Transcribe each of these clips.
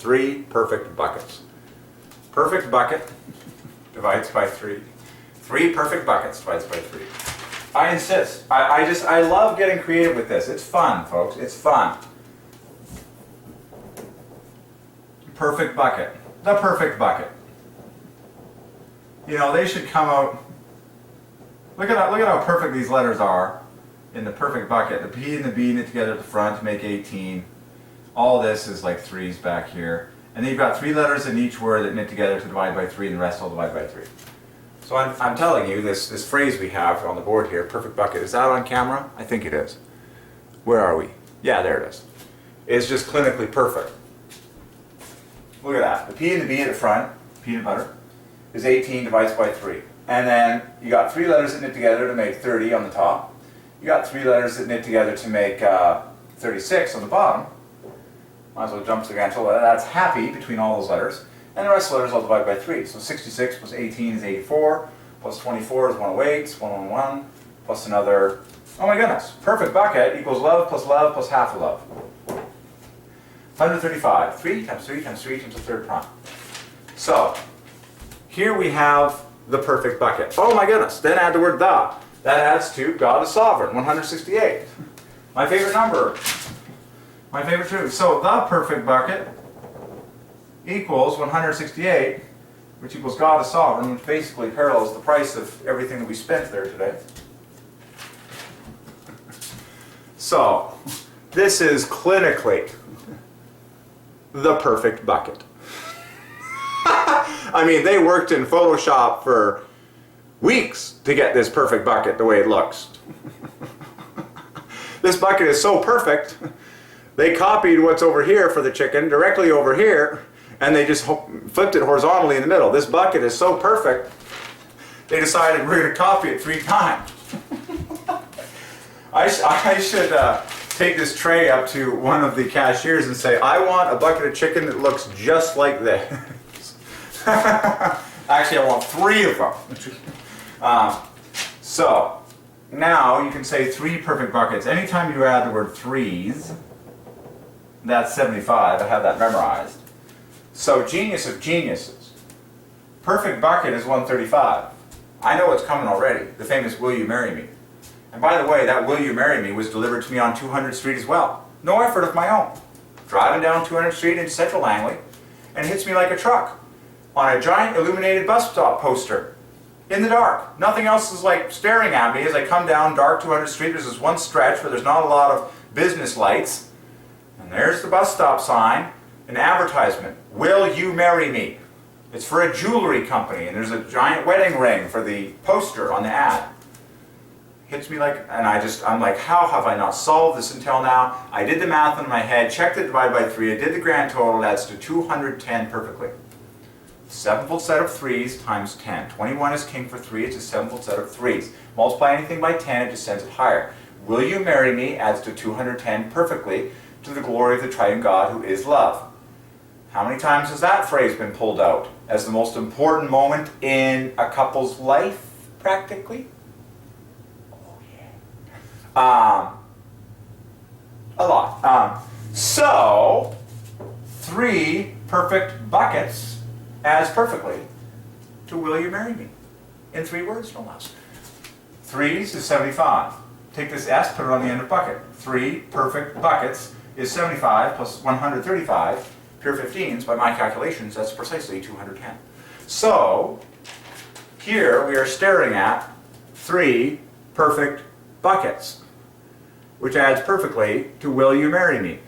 3 perfect buckets. Perfect bucket divides by 3. 3 perfect buckets divides by 3. I insist. I love getting creative with this. It's fun, folks. It's fun. Perfect bucket. The perfect bucket. You know, they should come out. Look at how perfect these letters are in the perfect bucket. The P and the B knit together at the front to make 18. All this is like 3's back here. And then you've got 3 letters in each word that knit together to divide by 3, and the rest all divide by 3. So I'm telling you, this phrase we have on the board here, perfect bucket, is that on camera? I think it is. Where are we? Yeah, there it is. It's just clinically perfect. Look at that. The P and the B at the front, peanut butter, is 18 divides by 3. And then you got 3 letters that knit together to make 30 on the top. You got 3 letters that knit together to make 36 on the bottom. Might as well jump to the grand total. That's happy between all those letters. And the rest of the letters I'll divide by 3. So 66 plus 18 is 84, plus 24 is 108, 111, plus another, oh my goodness, perfect bucket equals love plus half of love. 135, 3 times 3 times 3 times the third prime. So, here we have the perfect bucket. Oh my goodness, then add the word the. That adds to God is sovereign, 168. My favorite number. My favorite truth. So, the perfect bucket equals 168, which equals God is sovereign, which basically parallels the price of everything that we spent there today. So, this is clinically the perfect bucket. I mean, they worked in Photoshop for weeks to get this perfect bucket the way it looks. This bucket is so perfect, they copied what's over here for the chicken directly over here, and they just flipped it horizontally in the middle. This bucket is so perfect, they decided we're going to copy it 3 times. I should take this tray up to one of the cashiers and say, I want a bucket of chicken that looks just like this. Actually, I want 3 of them. So, now you can say 3 perfect buckets. Anytime you add the word 3's, that's 75. I have that memorized. So, genius of geniuses. Perfect bucket is 135. I know it's coming already. The famous Will You Marry Me? And by the way, that Will You Marry Me was delivered to me on 200th Street as well. No effort of my own. Driving down 200th Street in central Langley, and hits me like a truck on a giant illuminated bus stop poster in the dark. Nothing else is like staring at me as I come down dark 200th Street. There's this one stretch where there's not a lot of business lights. And there's the bus stop sign, an advertisement. Will you marry me? It's for a jewelry company, and there's a giant wedding ring for the poster on the ad. Hits me like, and I'm like, how have I not solved this until now? I did the math in my head, checked it divided by 3, I did the grand total, that's to 210 perfectly. 7-fold set of 3's times 10. 21 is king for 3, it's a 7-fold set of 3's. Multiply anything by 10, it just sends it higher. Will you marry me adds to 210 perfectly to the glory of the Triune God who is love. How many times has that phrase been pulled out as the most important moment in a couple's life, practically? A lot. So, 3 perfect buckets adds perfectly to Will You Marry Me? In 3 words, no less. 3's is 75. Take this S, put it on the end of bucket. 3 perfect buckets is 75 plus 135, pure 15s. By my calculations, that's precisely 210. So, here we are staring at 3 perfect buckets, which adds perfectly to Will You Marry Me?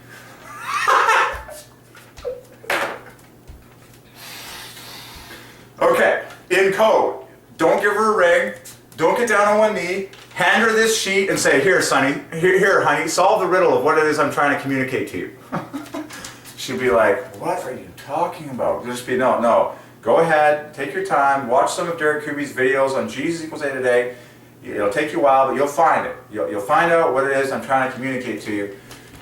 Okay, in code, don't give her a ring, don't get down on one knee, hand her this sheet and say, here, Sonny, here, honey, solve the riddle of what it is I'm trying to communicate to you. She'll be like, what are you talking about? You'll just be, no, go ahead, take your time, watch some of Derek Kuby's videos on Jesus equals A today. It'll take you a while, but you'll find it. You'll find out what it is I'm trying to communicate to you.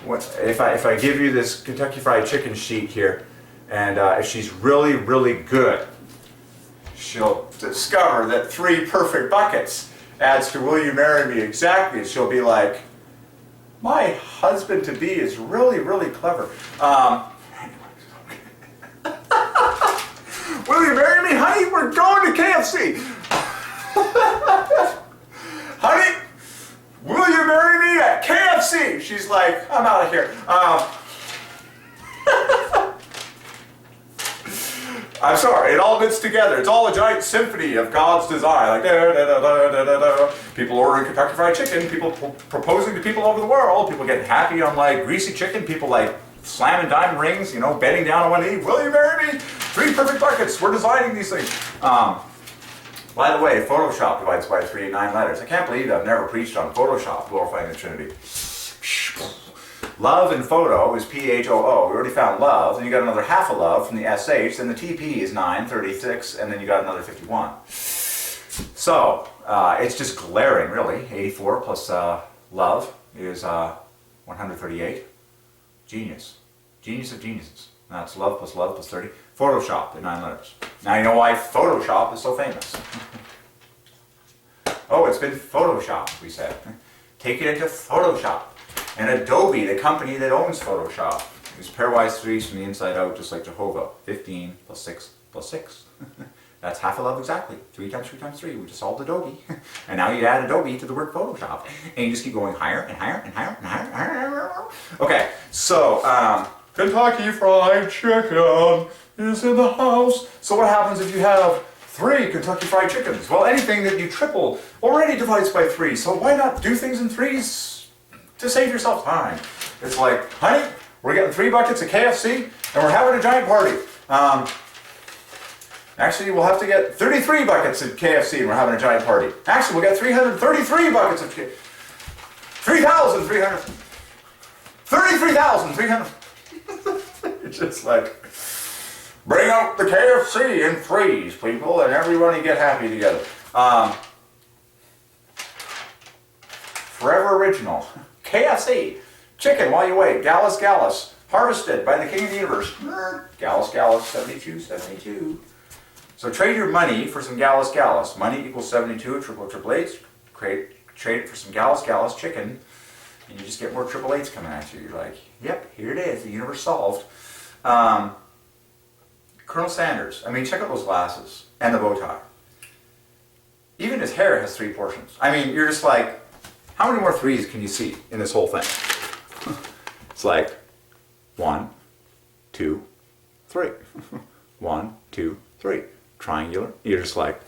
If I give you this Kentucky Fried Chicken sheet here, and if she's really, really good, she'll discover that 3 perfect buckets adds to Will You Marry Me exactly. She'll be like, my husband-to-be is really, really clever. KFC. Honey, will you marry me at KFC? She's like, I'm out of here. I'm sorry, it all knits together. It's all a giant symphony of God's design. Like, da, da, da, da, da, da, da. People ordering Kentucky Fried Chicken, people proposing to people over the world, people getting happy on like greasy chicken, people like slamming diamond rings, you know, bending down on one knee. Will you marry me? 3 perfect buckets. We're designing these things. By the way, Photoshop divides by 3 and 9 letters. I can't believe I've never preached on Photoshop, glorifying the Trinity. Love in photo is P-H-O-O. We already found love, and you got another half a love from the S-H, then the T-P is 9, 36, and then you got another 51. So, it's just glaring, really. 84 plus love is 138. Genius. Genius of geniuses. That's love plus 30. Photoshop, the 9 letters. Now you know why Photoshop is so famous. Oh, it's been Photoshopped, we said. Take it into Photoshop. And Adobe, the company that owns Photoshop, is pairwise 3s from the inside out, just like Jehovah. 15 plus 6 plus 6. That's half a love exactly. 3 times 3 times 3. We just solved Adobe. And now you add Adobe to the word Photoshop. And you just keep going higher and higher and higher and higher and higher. Okay, so Kentucky Fried Chicken is in the house. So what happens if you have 3 Kentucky Fried Chickens? Well, anything that you triple already divides by 3. So why not do things in 3s? To save yourself time. It's like, honey, we're getting 3 buckets of KFC and we're having a giant party. Actually, we'll have to get 33 buckets of KFC and we're having a giant party. Actually, we'll get 333 buckets of KFC. 3,300. 33,300. It's just like, bring out the KFC in 3s, people, and everybody get happy together. Forever Original. KFC, chicken while you wait, Gallus Gallus, harvested by the King of the Universe. Gallus Gallus, 72, 72. So trade your money for some Gallus Gallus. Money equals 72, triple eights. Trade it for some Gallus Gallus chicken, and you just get more triple eights coming at you. You're like, yep, here it is, the universe solved. Colonel Sanders, I mean, check out those glasses and the bow tie. Even his hair has 3 portions. I mean, you're just like, how many more 3s can you see in this whole thing? It's like 1, 2, 3. 1, 2, 3. Triangular. You're just like,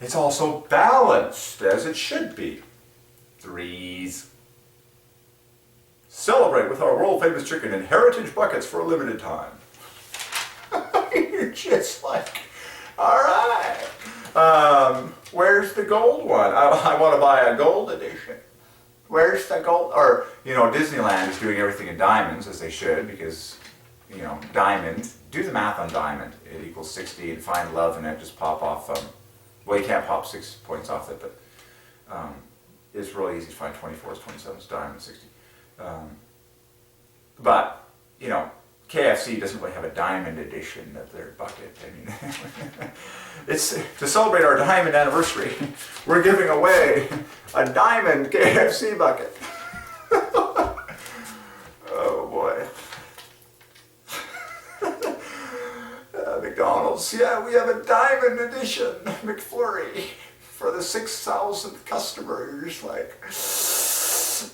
it's also balanced as it should be. 3s. Celebrate with our world famous chicken in heritage buckets for a limited time. You're just like, all right. Where's the gold one? I want to buy a gold edition. Where's the gold? Or, you know, Disneyland is doing everything in diamonds, as they should, because, you know, diamond, do the math on diamond. It equals 60, and find love in it, just pop off, well, you can't pop 6 points off it, but it's really easy to find 24s, 27s, diamond, 60. But, you know, KFC doesn't really have a diamond edition of their bucket. I mean, it's to celebrate our diamond anniversary. We're giving away a diamond KFC bucket. Oh boy. McDonald's, yeah, we have a diamond edition McFlurry for the 6,000th customer. You're just like,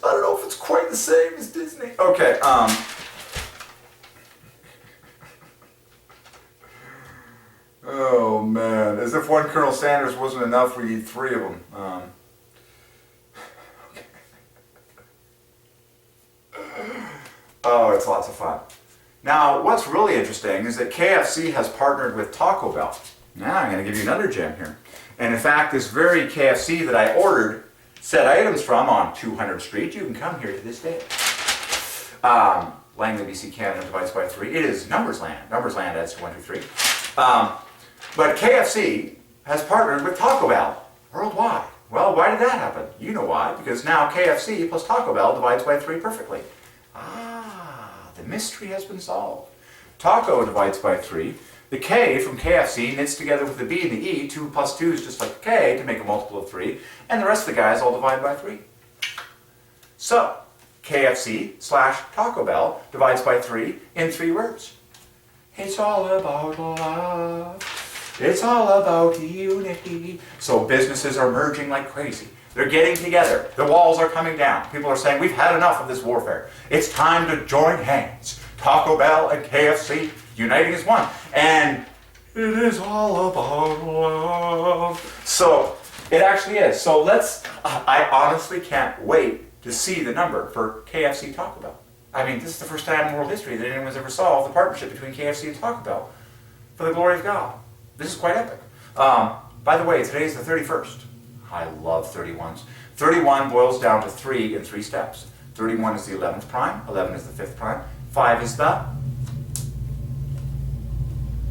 I don't know if it's quite the same as Disney. Okay, oh man, as if one Colonel Sanders wasn't enough, we need 3 of them. Oh, it's lots of fun. Now, what's really interesting is that KFC has partnered with Taco Bell. Now, I'm going to give you another gem here. And in fact, this very KFC that I ordered said items from on 200 Street, you can come here to this day. Langley, BC, Canada divides by 3. It is numbers land. Numbers land adds to 1, 2, 3. But KFC has partnered with Taco Bell worldwide. Well, why did that happen? You know why. Because now KFC plus Taco Bell divides by 3 perfectly. The mystery has been solved. Taco divides by 3. The K from KFC knits together with the B and the E, 2 plus 2 is just like the K, to make a multiple of 3. And the rest of the guys all divide by 3. So, KFC / Taco Bell divides by 3 in 3 words. It's all about love. It's all about unity. So businesses are merging like crazy. They're getting together. The walls are coming down. People are saying, we've had enough of this warfare. It's time to join hands. Taco Bell and KFC uniting as one. And it is all about love. So it actually is. So I honestly can't wait to see the number for KFC Taco Bell. I mean, this is the first time in world history that anyone's ever solved the partnership between KFC and Taco Bell for the glory of God. This is quite epic. By the way, today is the 31st. I love 31s. 31 boils down to 3 in 3 steps. 31 is the 11th prime, 11 is the 5th prime, 5 is the,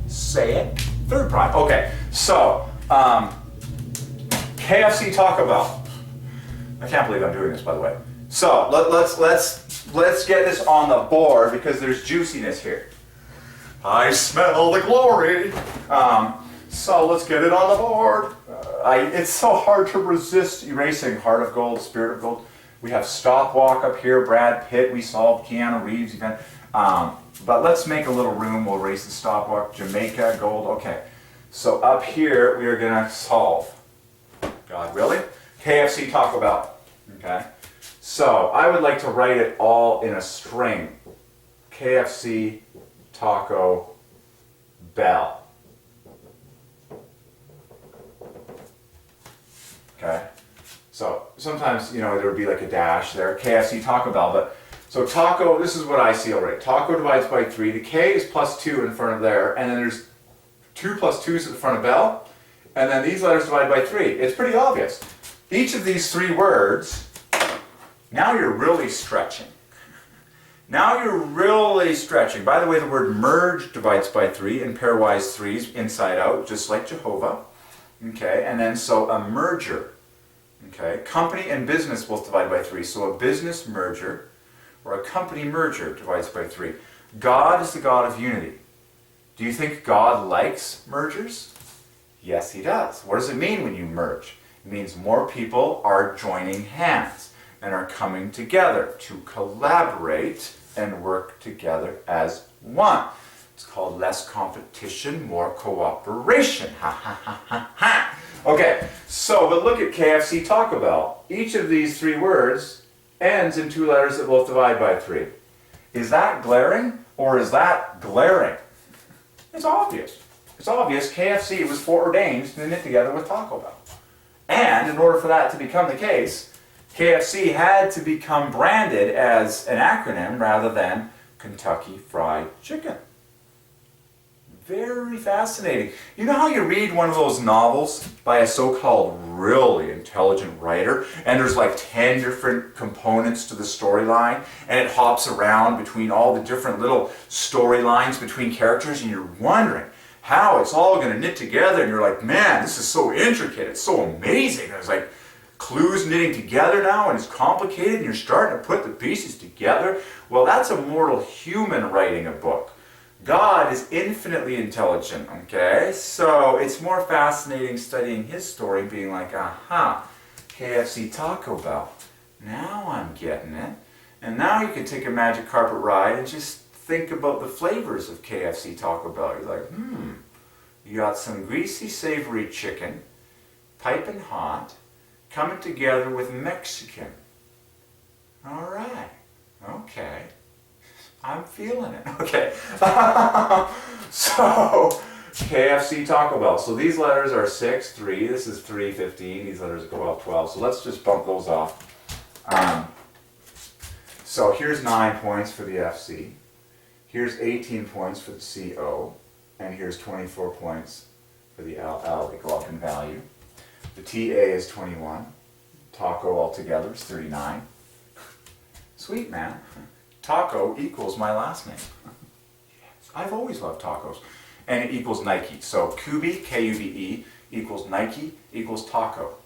say it, 3rd prime. Okay, so, KFC Taco Bell. I can't believe I'm doing this, by the way. So, let's get this on the board because there's juiciness here. I smell the glory. So let's get it on the board. It's so hard to resist erasing Heart of Gold, Spirit of Gold. We have Stopwalk up here, Brad Pitt, we solved Keanu Reeves event. But let's make a little room, we'll erase the Stopwalk, Jamaica, Gold, okay. So up here, we are gonna solve. God, really? KFC Taco Bell, okay? So I would like to write it all in a string. KFC Taco Bell. Okay, so sometimes, there would be like a dash there, KFC Taco Bell, but, so taco, this is what I see already. Taco divides by 3, the K is +2 in front of there, and then there's 2 plus 2's at the front of Bell, and then these letters divide by 3. It's pretty obvious. Each of these 3 words, now you're really stretching. Now you're really stretching. By the way, the word merge divides by 3 in pairwise 3's inside out, just like Jehovah. Okay, and then so a merger, okay, company and business both divide by 3, so a business merger or a company merger divides by 3. God is the God of unity. Do you think God likes mergers? Yes, he does. What does it mean when you merge? It means more people are joining hands and are coming together to collaborate and work together as one. It's called less competition, more cooperation. Ha ha ha ha ha. Okay, so but look at KFC Taco Bell. Each of these 3 words ends in 2 letters that both divide by 3. Is that glaring or is that glaring? It's obvious. It's obvious KFC was foreordained to knit together with Taco Bell. And in order for that to become the case, KFC had to become branded as an acronym rather than Kentucky Fried Chicken. Very fascinating. You know how you read one of those novels by a so-called really intelligent writer, and there's like 10 different components to the storyline, and it hops around between all the different little storylines between characters, and you're wondering how it's all going to knit together, and you're like, man, this is so intricate, it's so amazing. There's like clues knitting together now, and it's complicated, and you're starting to put the pieces together. Well, that's a mortal human writing a book. God is infinitely intelligent, okay? So it's more fascinating studying his story, being like, aha, KFC Taco Bell. Now I'm getting it. And now you can take a magic carpet ride and just think about the flavors of KFC Taco Bell. You're like, you got some greasy, savory chicken, piping hot, coming together with Mexican. All right, okay. I'm feeling it. Okay. So, KFC Taco Bell. So these letters are 6, 3. This is 3, 15. These letters go off 12. So let's just bump those off. So here's 9 points for the FC. Here's 18 points for the CO. And here's 24 points for the LL. They go up in value. The TA is 21. Taco altogether is 39. Sweet, man. Taco equals my last name. I've always loved tacos. And it equals Nike. So Kube, K-U-B-E, equals Nike, equals taco.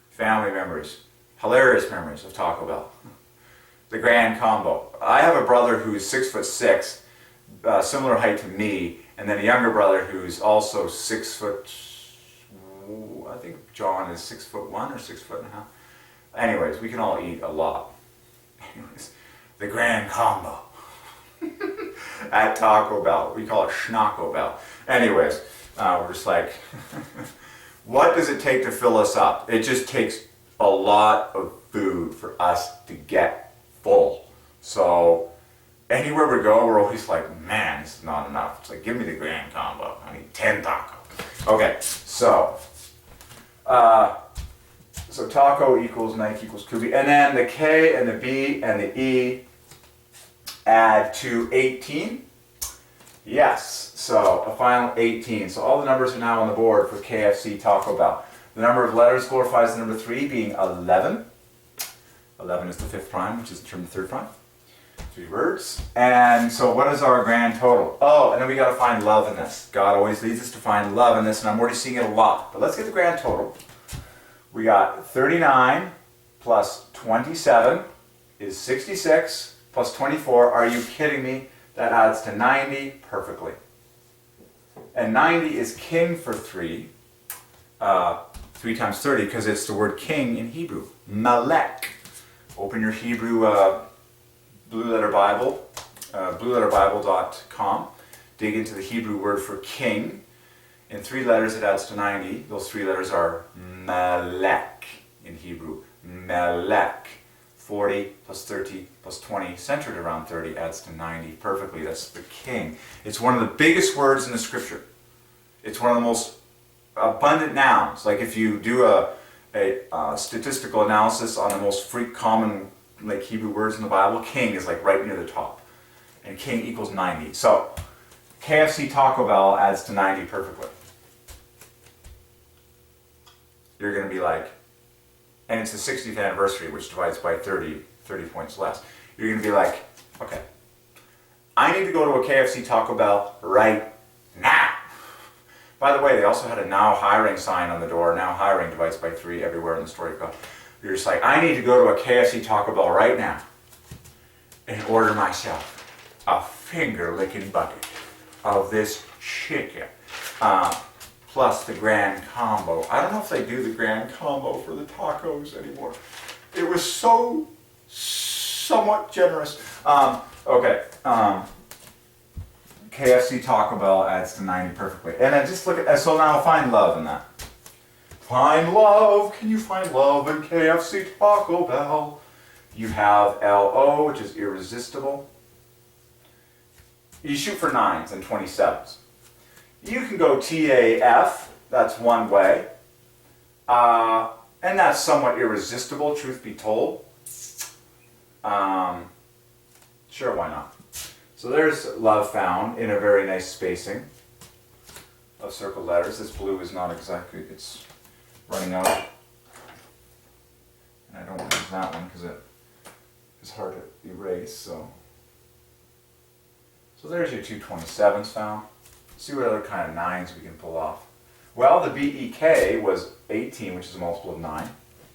Family memories. Hilarious memories of Taco Bell. The grand combo. I have a brother who's 6'6", similar height to me, and then a younger brother who's also 6 foot, I think John is 6'1" or 6'1.5". Anyways, we can all eat a lot. Anyways, the grand combo. at Taco Bell. We call it Schnaco Bell. Anyways, we're just like, what does it take to fill us up? It just takes a lot of food for us to get full. So anywhere we go, we're always like, man, this is not enough. It's like, give me the grand combo. I need 10 tacos. Okay, so taco equals Nike equals Kubi. And then the K and the B and the E add to 18. Yes, so a final 18. So all the numbers are now on the board for KFC Taco Bell. The number of letters glorifies the number 3 being 11. 11 is the 5th prime, which is the term of the 3rd prime. 3 words. And so what is our grand total? Oh, and then we got to find love in this. God always leads us to find love in this, and I'm already seeing it a lot. But let's get the grand total. We got 39 plus 27 is 66 plus 24. Are you kidding me? That adds to 90 perfectly. And 90 is king for 3. 3 times 30 because it's the word king in Hebrew. Melech. Open your Hebrew Blue Letter Bible, blueletterbible.com. Dig into the Hebrew word for king. In 3 letters it adds to 90. Those 3 letters are Melech in Hebrew. Melech. 40 plus 30 plus 20, centered around 30, adds to 90 perfectly. That's the king. It's one of the biggest words in the scripture. It's one of the most abundant nouns. Like if you do a statistical analysis on the most common like Hebrew words in the Bible, king is like right near the top. And king equals 90. So KFC Taco Bell adds to 90 perfectly. You're going to be like, and it's the 60th anniversary, which divides by 30 points less. You're going to be like, okay, I need to go to a KFC Taco Bell right now. By the way, they also had a now hiring sign on the door. Now hiring divides by 3 everywhere in the story of God. You're just like, I need to go to a KFC Taco Bell right now and order myself a finger-licking bucket of this chicken. Plus the grand combo. I don't know if they do the grand combo for the tacos anymore. It was so somewhat generous. KFC Taco Bell adds to 90 perfectly. And then just look at, so now find love in that. Find love. Can you find love in KFC Taco Bell? You have LO, which is irresistible. You shoot for 9s and 27s. You can go TAF, that's one way. And that's somewhat irresistible, truth be told. Sure, why not? So there's love found in a very nice spacing of circled letters. This blue is not exactly, it's running out. And I don't want to use that one because it is hard to erase. So there's your 2 27s found. See what other kind of 9s we can pull off. Well, the BEK was 18, which is a multiple of 9.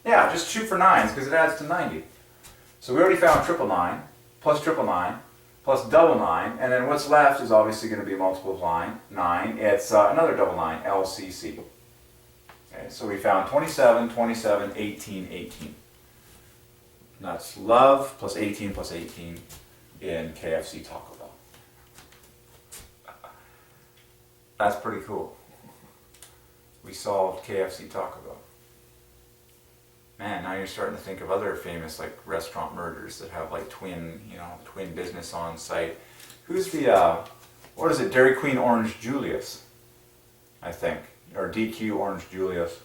Yeah, just shoot for 9s because it adds to 90. So we already found 999 plus 999 plus double 9, and then what's left is obviously going to be a multiple of 9. It's another double 9, LCC. Okay, so we found 27, 27, 18, 18. That's love plus 18 in KFC Taco Bell. That's pretty cool. We solved KFC Taco Bell. Man, now you're starting to think of other famous like restaurant murders that have like twin business on site. Who's the, what is it, Dairy Queen Orange Julius, I think, or DQ Orange Julius.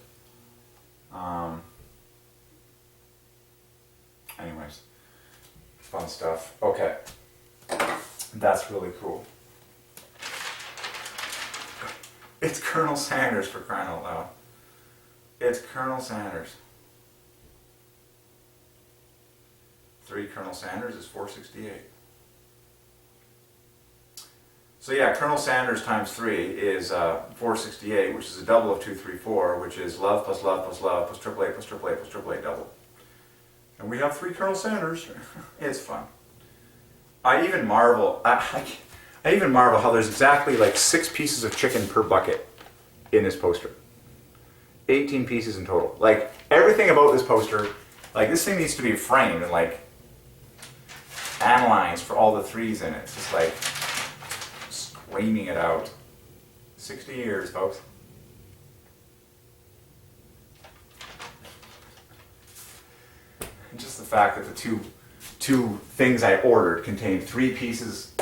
Anyways, fun stuff. Okay, that's really cool. It's Colonel Sanders, for crying out loud. It's Colonel Sanders. 3 Colonel Sanders is 468. So yeah, Colonel Sanders times 3 is 468, which is a double of 234, which is love plus love plus love plus triple A plus triple A plus triple A double. And we have 3 Colonel Sanders. It's fun. I even marvel how there's exactly like 6 pieces of chicken per bucket in this poster. 18 pieces in total. Like everything about this poster, like this thing needs to be framed and like analyzed for all the 3s in it. It's just like screaming it out. 60 years, folks. And just the fact that the two things I ordered contained 3 pieces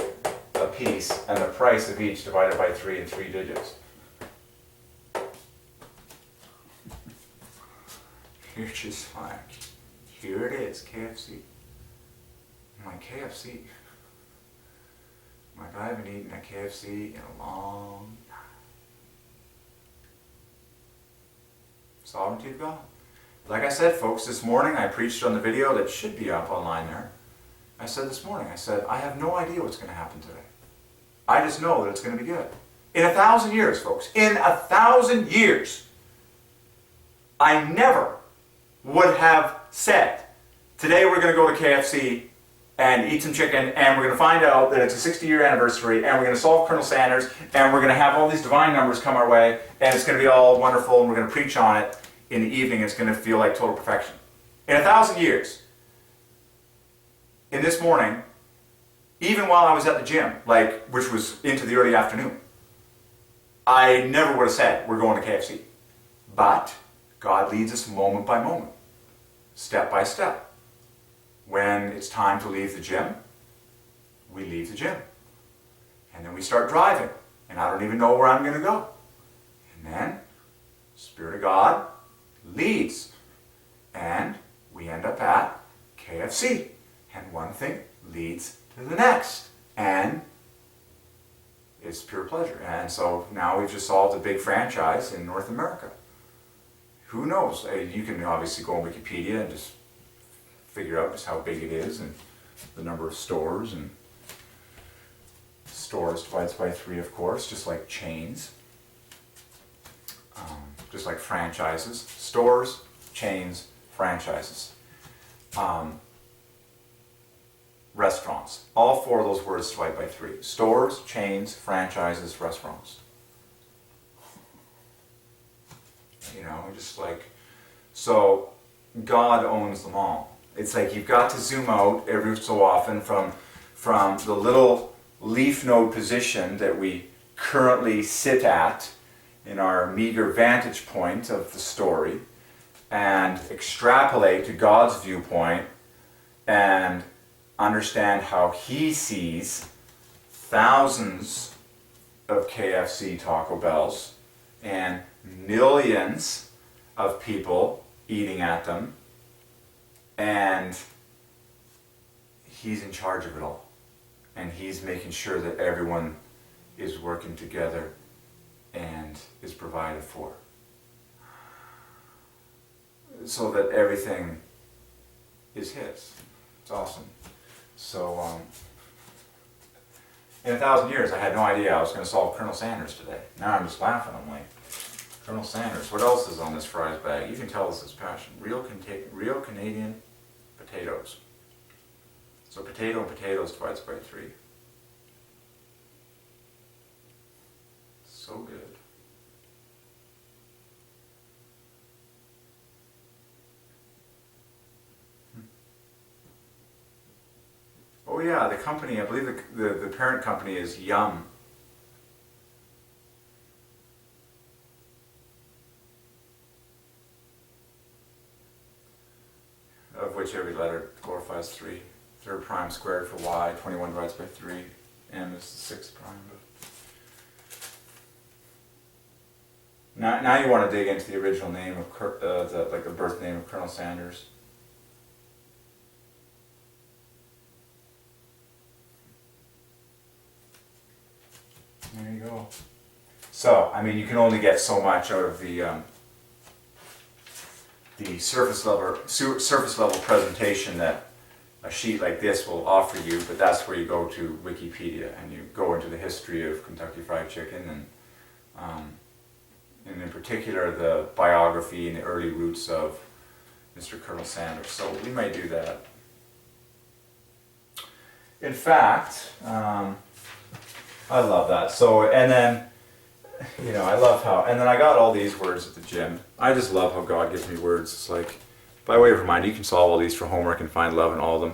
a piece, and the price of each divided by 3 in 3 digits. You're just like, here it is, KFC. I'm like, KFC? I'm like, I haven't eaten a KFC in a long time. Sovereignty of God. Like I said, folks, this morning I preached on the video that should be up online there. I said this morning, I said, I have no idea what's going to happen today. I just know that it's going to be good. In 1,000 years, folks, in 1,000 years, I never would have said, today we're going to go to KFC and eat some chicken, and we're going to find out that it's a 60-year anniversary, and we're going to solve Colonel Sanders, and we're going to have all these divine numbers come our way, and it's going to be all wonderful, and we're going to preach on it in the evening. It's going to feel like total perfection. In 1,000 years, in this morning, even while I was at the gym, which was into the early afternoon, I never would have said, we're going to KFC. But God leads us moment by moment, step by step. When it's time to leave the gym, we leave the gym. And then we start driving, and I don't even know where I'm going to go. And then, Spirit of God leads, and we end up at KFC. And one thing leads to the next, and it's pure pleasure. And so now we've just solved a big franchise in North America. Who knows? You can obviously go on Wikipedia and just figure out just how big it is and the number of stores, and stores divides by 3, of course, just like chains, just like franchises. Stores, chains, franchises. Restaurants. All 4 of those words divide by 3. Stores, chains, franchises, restaurants. You know, just like, so God owns them all. It's like you've got to zoom out every so often from the little leaf node position that we currently sit at in our meager vantage point of the story, and extrapolate to God's viewpoint and understand how He sees thousands of KFC Taco Bells and millions of people eating at them, and He's in charge of it all, and He's making sure that everyone is working together and is provided for, so that everything is His. It's awesome. So in 1,000 years I had no idea I was going to solve Colonel Sanders today. Now I'm just laughing. I'm like, Colonel Sanders, what else is on this fries bag? You can tell this is passion. Real Canadian potatoes. So potato and potatoes divides by 3. So good. Oh yeah, the company, I believe the parent company is Yum. Of which every letter glorifies 3. 3rd prime squared for y, 21 divides by 3. M is the 6th prime. Now you want to dig into the original name of the birth name of Colonel Sanders. There you go. So, I mean, you can only get so much out of the surface level presentation that a sheet like this will offer you, but that's where you go to Wikipedia and you go into the history of Kentucky Fried Chicken and in particular the biography and the early roots of Mr. Colonel Sanders. So we may do that. In fact, I love that. So, and then, you know, I love how, and then I got all these words at the gym. I just love how God gives me words. It's like, by way of reminder, you can solve all these for homework and find love in all of them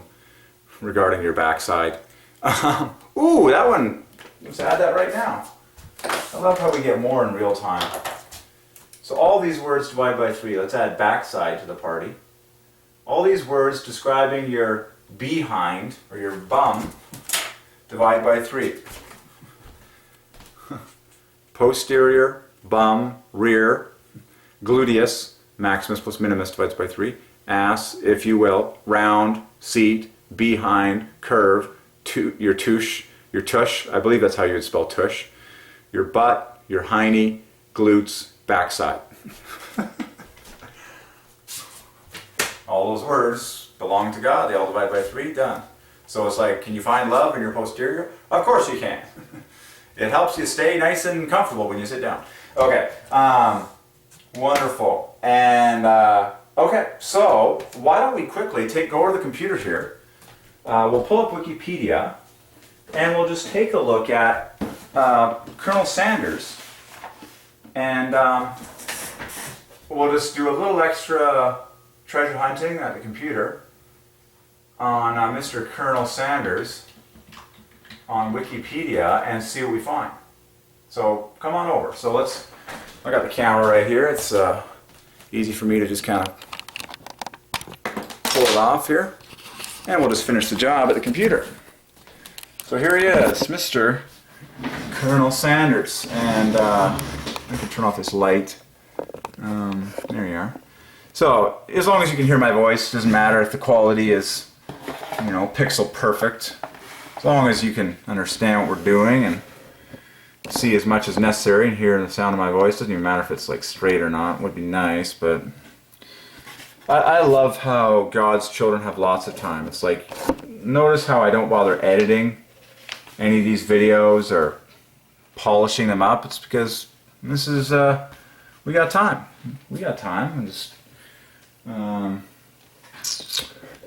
regarding your backside. Ooh, that one, Let's add that right now. I love how we get more in real time. So all these words divide by 3. Let's add backside to the party. All these words describing your behind or your bum divide by 3. Posterior, bum, rear, gluteus, maximus plus minimus divides by 3. Ass, if you will, round, seat, behind, curve, your tush, I believe that's how you would spell tush, your butt, your hiney, glutes, backside. All those words belong to God. They all divide by 3. Done. So it's like, can you find love in your posterior? Of course you can. It helps you stay nice and comfortable when you sit down. Okay. Wonderful. And okay, so why don't we quickly go over to the computer here. We'll pull up Wikipedia and we'll just take a look at Colonel Sanders. And we'll just do a little extra treasure hunting at the computer on Mr. Colonel Sanders on Wikipedia and see what we find. So come on over. So I got the camera right here. It's easy for me to just kind of pull it off here. And we'll just finish the job at the computer. So here he is, Mr. Colonel Sanders. And I can turn off this light. There you are. So, as long as you can hear my voice, doesn't matter if the quality is, pixel perfect. As long as you can understand what we're doing and see as much as necessary and hear the sound of my voice. Doesn't even matter if it's like straight or not. It would be nice, but I love how God's children have lots of time. It's like, notice how I don't bother editing any of these videos or polishing them up. It's because this is, we got time. We got time. I'm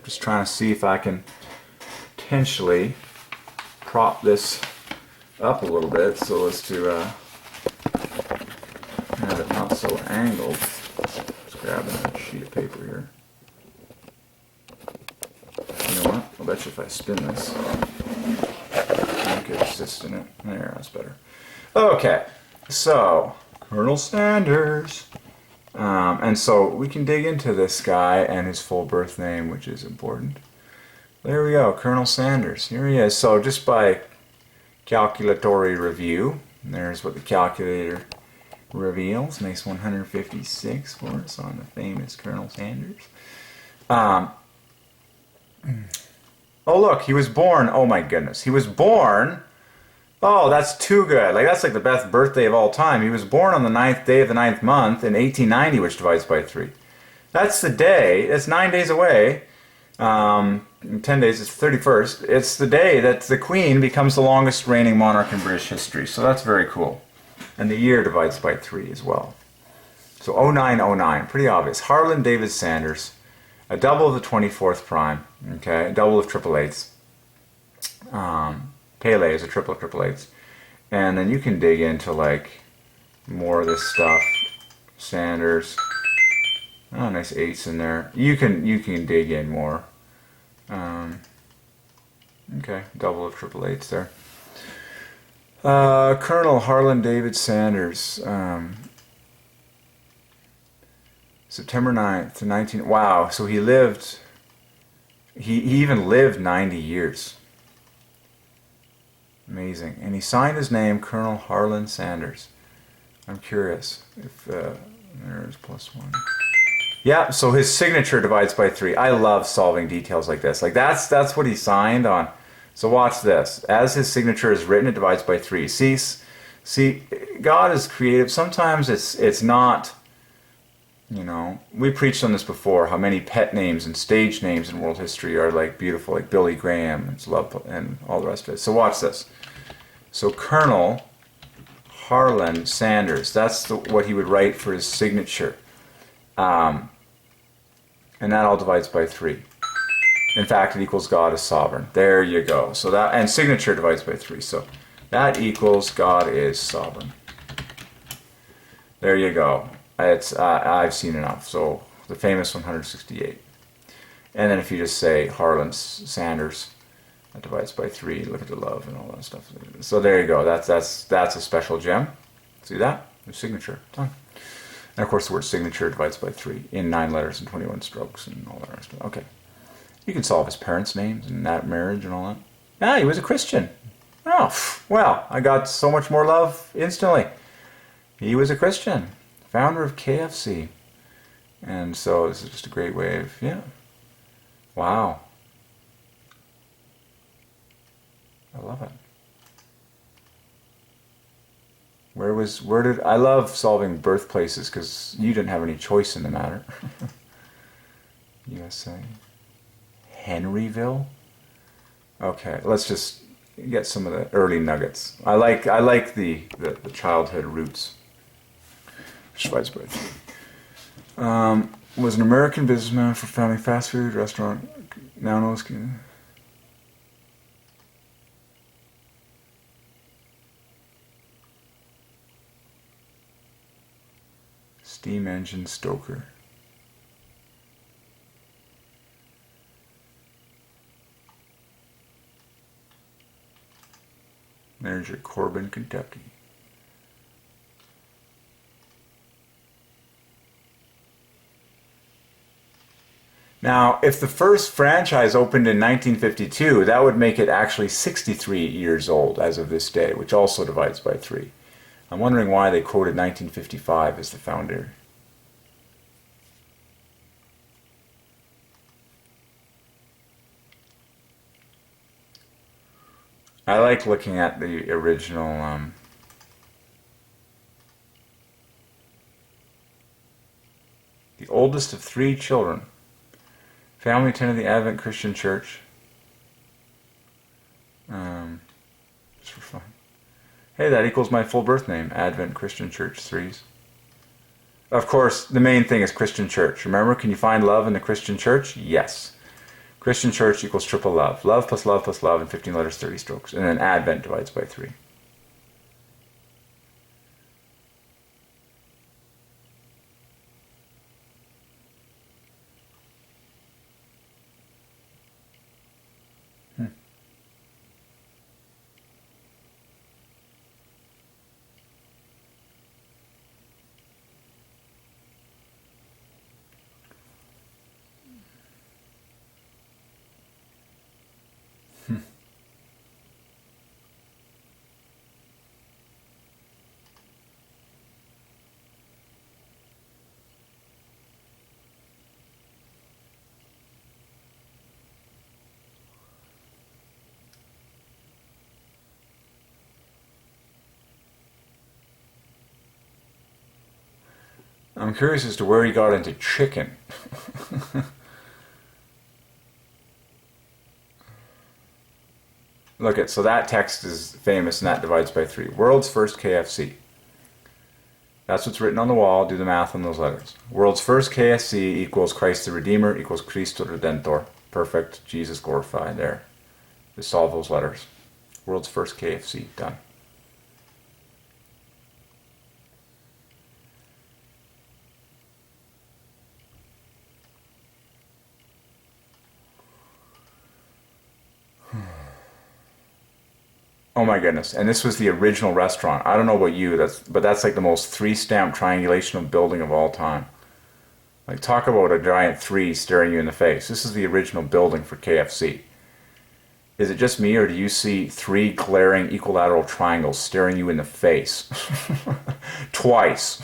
just trying to see if I can potentially prop this up a little bit so as to have it not so angled. Just grabbing a sheet of paper here. You know what? I'll bet you if I spin this, I could assist in it. There, that's better. Okay, so Colonel Sanders. And so we can dig into this guy and his full birth name, which is important. There we go, Colonel Sanders. Here he is. So just by calculatory review, there's what the calculator reveals. Makes 156 for us on the famous Colonel Sanders. Oh look, he was born, oh my goodness, he was born, oh that's too good, that's like the best birthday of all time. He was born on the 9th day of the 9th month in 1890, which divides by 3. That's the day, it's 9 days away, in 10 days it's 31st, it's the day that the Queen becomes the longest reigning monarch in British history, so that's very cool. And the year divides by 3 as well. So 0909, pretty obvious. Harlan David Sanders, a double of the 24th prime, okay, a double of triple eights. Pele is a triple of triple eights. And then you can dig into more of this stuff. Sanders. Oh, nice eights in there. You can dig in more. Okay, double of triple eights there. Colonel Harlan David Sanders. September 9th to 19... Wow, so he lived... He even lived 90 years. Amazing. And he signed his name Colonel Harlan Sanders. I'm curious if... there's +1. Yeah, so his signature divides by 3. I love solving details like this. That's what he signed on. So watch this. As his signature is written, it divides by 3. See, God is creative. Sometimes it's not... we preached on this before, how many pet names and stage names in world history are beautiful, like Billy Graham, it's love, and all the rest of it. So watch this. So Colonel Harlan Sanders, that's what he would write for his signature. And that all divides by 3. In fact, it equals God is sovereign. There you go. So that, and signature divides by 3. So that equals God is sovereign. There you go. I've seen enough. So the famous 168. And then if you just say Harlan Sanders, That divides by 3. Look at the love and all that stuff. So there you go. That's a special gem. See that? Your signature. Done. And of course the word signature divides by 3 in 9 letters and 21 strokes and all that rest of it. Okay. You can solve his parents' names and that marriage and all that. Ah, he was a Christian. Oh, well, I got so much more love instantly. He was a Christian. Founder of KFC. And so this is just a great way of, yeah. Wow. I love it. Where did I love solving birthplaces because you didn't have any choice in the matter. USA. Henryville? Okay, let's just get some of the early nuggets. I like the childhood roots. Was an American businessman for founding fast food restaurant. Now knows. Steam engine stoker. There's your Corbin, Kentucky. Now, if the first franchise opened in 1952, that would make it actually 63 years old as of this day, which also divides by 3. I'm wondering why they quoted 1955 as the founder. I like looking at the original the oldest of 3 children. Family attended the Advent Christian Church. Just for fun. Hey, that equals my full birth name, Advent Christian Church 3s. Of course, the main thing is Christian Church. Remember, can you find love in the Christian Church? Yes. Christian Church equals triple love. Love plus love plus love in 15 letters, 30 strokes. And then Advent divides by 3. I'm curious as to where he got into chicken. Look at, so that text is famous and that divides by 3. World's first KFC. That's what's written on the wall. Do the math on those letters. World's first KFC equals Christ the Redeemer equals Cristo Redentor. Perfect. Jesus glorified. There. Just solve those letters. World's first KFC. Done. Oh my goodness. And this was the original restaurant. I don't know about you, but that's like the most 3-stamp triangulation of building of all time. Like, talk about a giant 3 staring you in the face. This is the original building for KFC. Is it just me, or do you see 3 glaring equilateral triangles staring you in the face? Twice.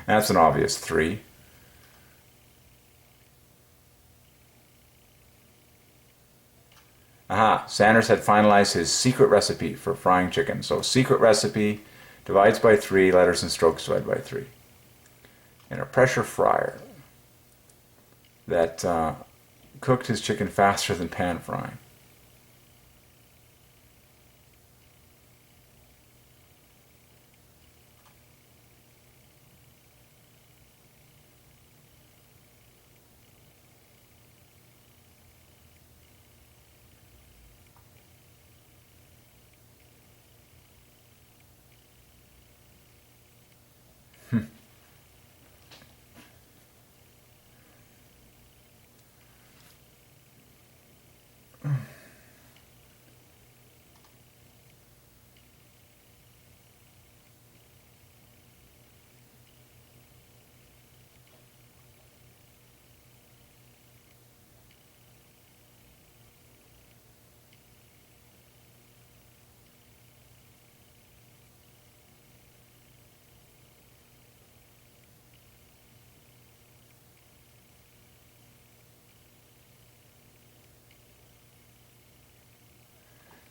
That's an obvious 3. Aha, Sanders had finalized his secret recipe for frying chicken. So secret recipe divides by 3, letters and strokes divide by 3. And a pressure fryer that cooked his chicken faster than pan frying.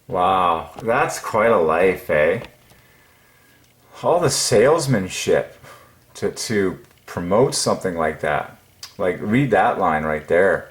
Wow, that's quite a life, eh? All the salesmanship to promote something like that. Like, read that line right there.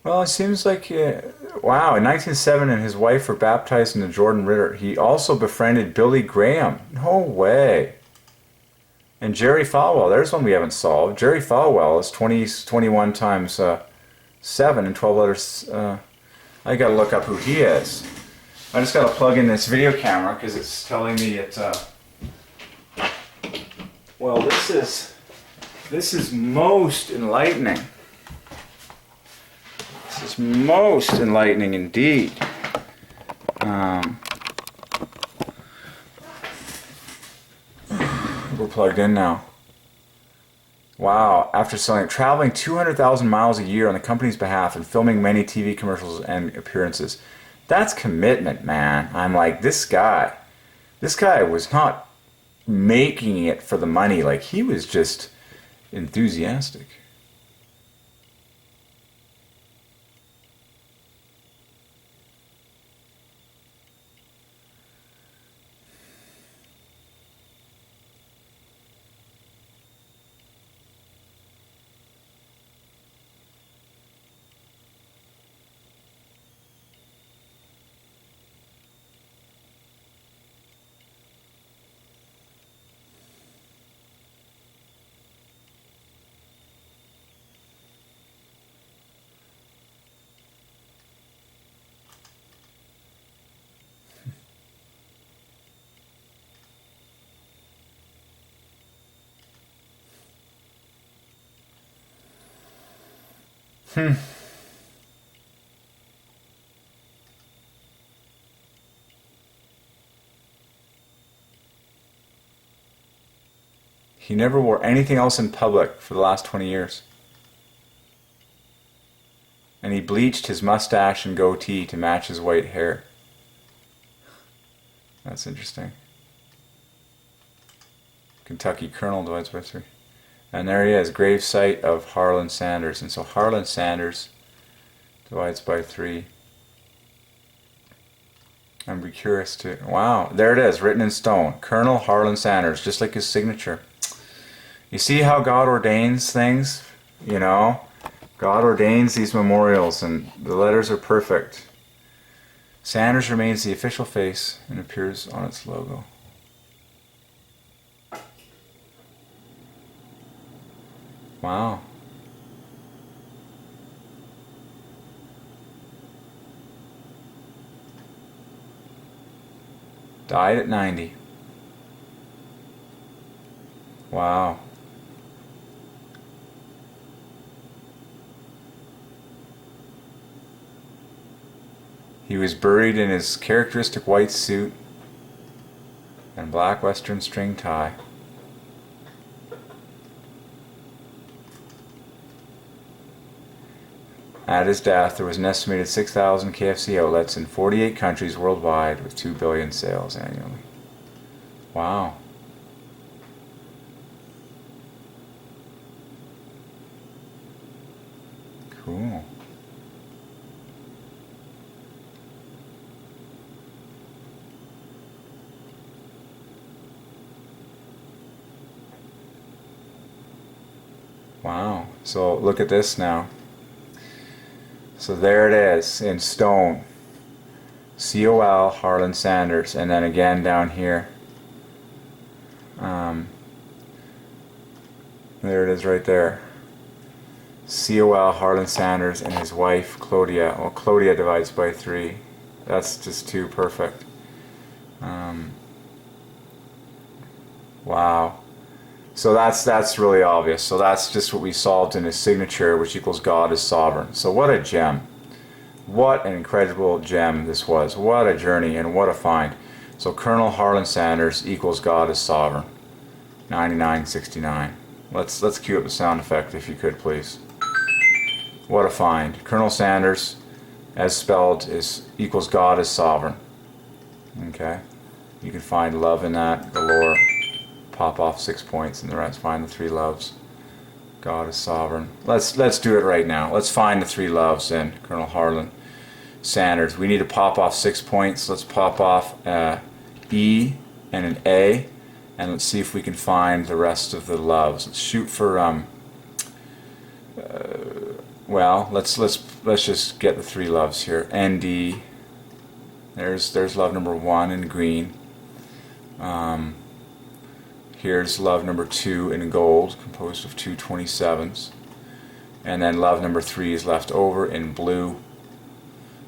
Well, it seems like, wow, in 1907, and his wife were baptized in the Jordan River. He also befriended Billy Graham. No way. And Jerry Falwell, there's one we haven't solved. Jerry Falwell is 21 times 7 and 12 letters. I gotta look up who he is. I just gotta plug in this video camera because it's telling me it. Well, this is most enlightening. This is most enlightening indeed. We're plugged in now. Wow, after traveling 200,000 miles a year on the company's behalf and filming many TV commercials and appearances. That's commitment, man. I'm like, this guy was not making it for the money. Like, he was just enthusiastic. He never wore anything else in public for the last 20 years. And he bleached his mustache and goatee to match his white hair. That's interesting. Kentucky Colonel divides by 3. And there he is, grave site of Harlan Sanders. And so Harlan Sanders divides by 3. I'd be curious to... Wow, there it is, written in stone. Colonel Harlan Sanders, just like his signature. You see how God ordains things? You know? God ordains these memorials, and the letters are perfect. Sanders remains the official face and appears on its logo. Wow. Died at 90. Wow. He was buried in his characteristic white suit and black western string tie. At his death, there was an estimated 6,000 KFC outlets in 48 countries worldwide with 2 billion sales annually. Wow. Cool. Wow. So look at this now. So there it is in stone. COL Harlan Sanders, and then again down here. There it is right there. COL Harlan Sanders and his wife Claudia. Well, Claudia divides by 3. That's just too perfect. Wow. So that's really obvious. So that's just what we solved in his signature, which equals God is sovereign. So what a gem. What an incredible gem this was. What a journey and what a find. So Colonel Harlan Sanders equals God is sovereign. 9969. Let's cue up the sound effect if you could, please. What a find. Colonel Sanders, as spelled, equals God is sovereign. Okay. You can find love in that galore. Pop off 6 points and the rest. Find the 3 loves. God is sovereign. Let's do it right now. Let's find the 3 loves in Colonel Harlan Sanders. We need to pop off 6 points. Let's pop off E and an A, and let's see if we can find the rest of the loves. Let's shoot for well, let's just get the 3 loves here. ND. There's love number 1 in green. Here's love number 2 in gold, composed of 2 27s. And then love number 3 is left over in blue.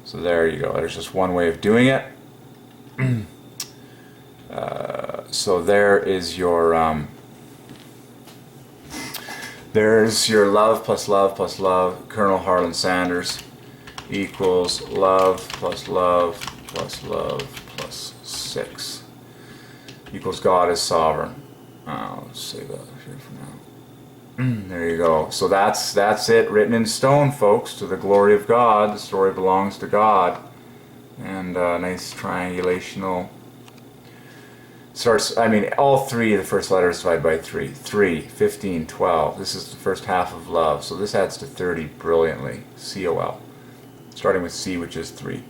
So there you go. There's just one way of doing it. So there is your there's your love plus love plus love. Colonel Harlan Sanders equals love plus love plus love plus 6 equals God is sovereign. Let's save that here for now. There you go. So that's it, written in stone, folks. To the glory of God. The story belongs to God. And nice triangulational. Starts, I mean, all 3 of the first letters divide by 3. 3, 15, 12. This is the first half of love. So this adds to 30 brilliantly. COL. Starting with C, which is 3.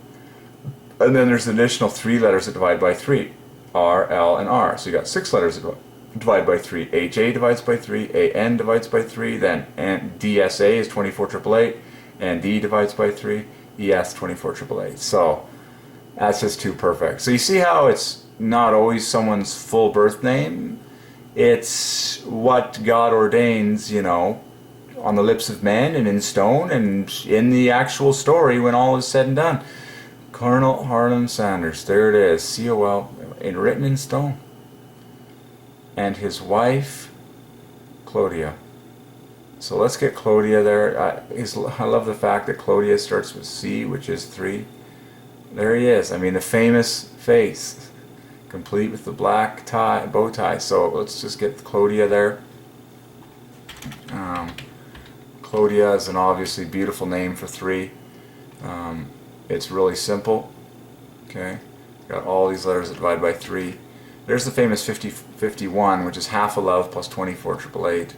And then there's an additional 3 letters that divide by 3. R, L, and R. So you got 6 letters that divide by 3. HA divides by 3. AN divides by 3. Then DSA is 24888. And D divides by 3. ES 24888. So that's just too perfect. So you see how it's not always someone's full birth name. It's what God ordains, you know, on the lips of men and in stone and in the actual story when all is said and done. Colonel Harlan Sanders, there it is, COL, and written in stone. And his wife, Claudia. So let's get Claudia there. I love the fact that Claudia starts with C, which is 3. There he is. I mean, the famous face, complete with the black tie, bow tie. So let's just get Claudia there. Claudia is an obviously beautiful name for 3. It's really simple. Okay, got all these letters that divide by 3. There's the famous 50-51, which is half a love plus 24,888.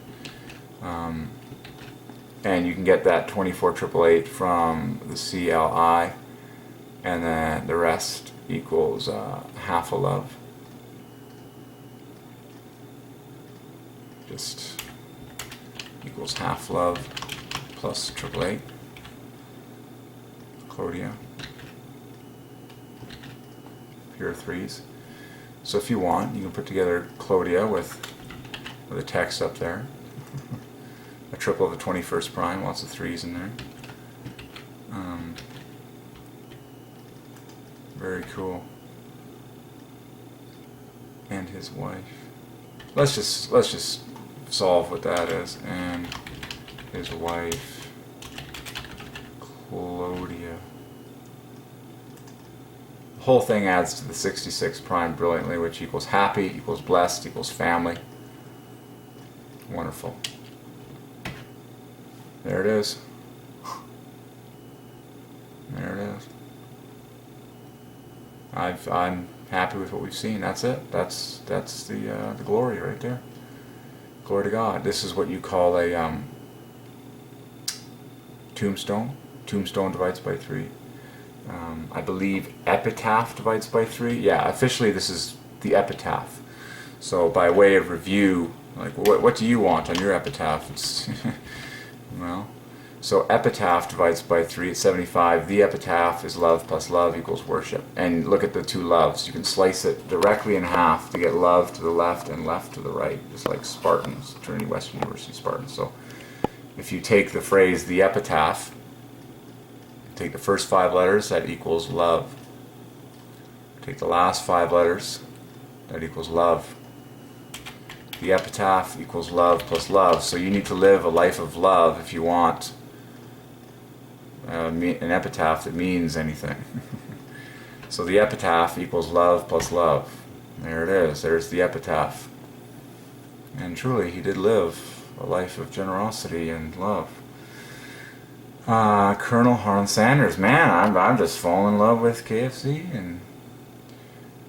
And you can get that 24,888 from the CLI, and then the rest equals half a love. Just equals half love plus 888. Claudia. Pure 3s. So if you want, you can put together Claudia with a text up there. A triple of the 21st prime, lots of 3s in there. Very cool. And his wife. Let's just solve what that is. And his wife, Claudia. The whole thing adds to the 66 prime brilliantly, which equals happy, equals blessed, equals family. Wonderful. There it is. There it is. I'm happy with what we've seen. That's it. That's the glory right there. Glory to God. This is what you call a tombstone. Tombstone divides by 3. I believe epitaph divides by 3. Yeah, officially this is the epitaph. So by way of review, like what do you want on your epitaph? It's well, so epitaph divides by 3 at 75. The epitaph is love plus love equals worship. And look at the 2 loves. You can slice it directly in half to get love to the left and left to the right, just like Spartans, Trinity Western University Spartans. So if you take the phrase the epitaph, take the first 5 letters, that equals love. Take the last 5 letters, that equals love. The epitaph equals love plus love. So you need to live a life of love if you want an epitaph that means anything. So the epitaph equals love plus love. There it is. There's the epitaph. And truly, he did live a life of generosity and love. Colonel Harlan Sanders. Man, I'm just falling in love with KFC. And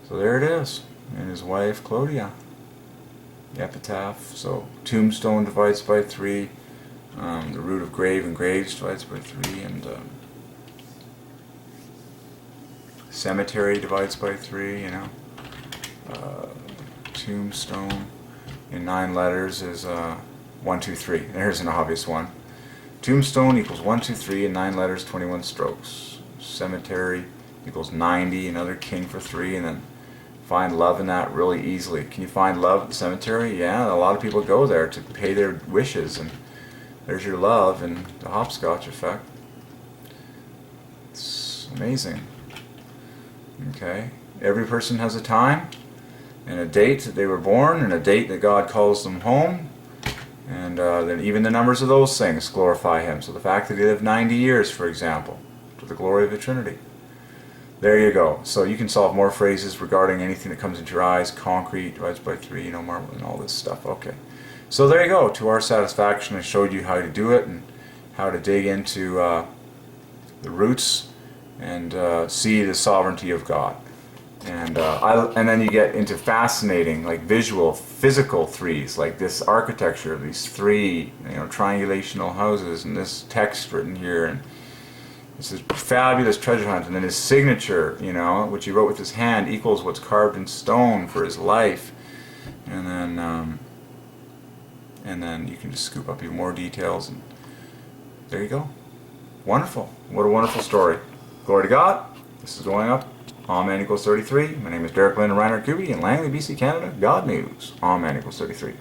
so there it is. And his wife, Claudia. The epitaph. So tombstone divides by 3. The root of grave and graves divides by 3. And cemetery divides by 3, you know. Tombstone in 9 letters is 1, 2, 3. There's an obvious one. Tombstone equals 1, 2, 3 in 9 letters, 21 strokes. Cemetery equals 90, another king for 3, and then find love in that really easily. Can you find love at the cemetery? Yeah, a lot of people go there to pay their wishes, and there's your love and the hopscotch effect. It's amazing. Okay, every person has a time and a date that they were born and a date that God calls them home, and then even the numbers of those things glorify Him. So the fact that He lived 90 years, for example, to the glory of the Trinity. There you go. So you can solve more phrases regarding anything that comes into your eyes. Concrete divides by 3, you know, marble and all this stuff. Okay. So there you go. To our satisfaction, I showed you how to do it and how to dig into the roots and see the sovereignty of God. And then you get into fascinating, like visual, physical 3s, like this architecture of these 3, you know, triangulational houses, and this text written here, and it's this fabulous treasure hunt, and then his signature, you know, which he wrote with his hand, equals what's carved in stone for his life, and then you can just scoop up even more details, and there you go. Wonderful. What a wonderful story. Glory to God. This is going up. Amen equals 33. My name is Derek Lynn and Reinhard Kuby in Langley, BC, Canada. God News. Amen equals 33.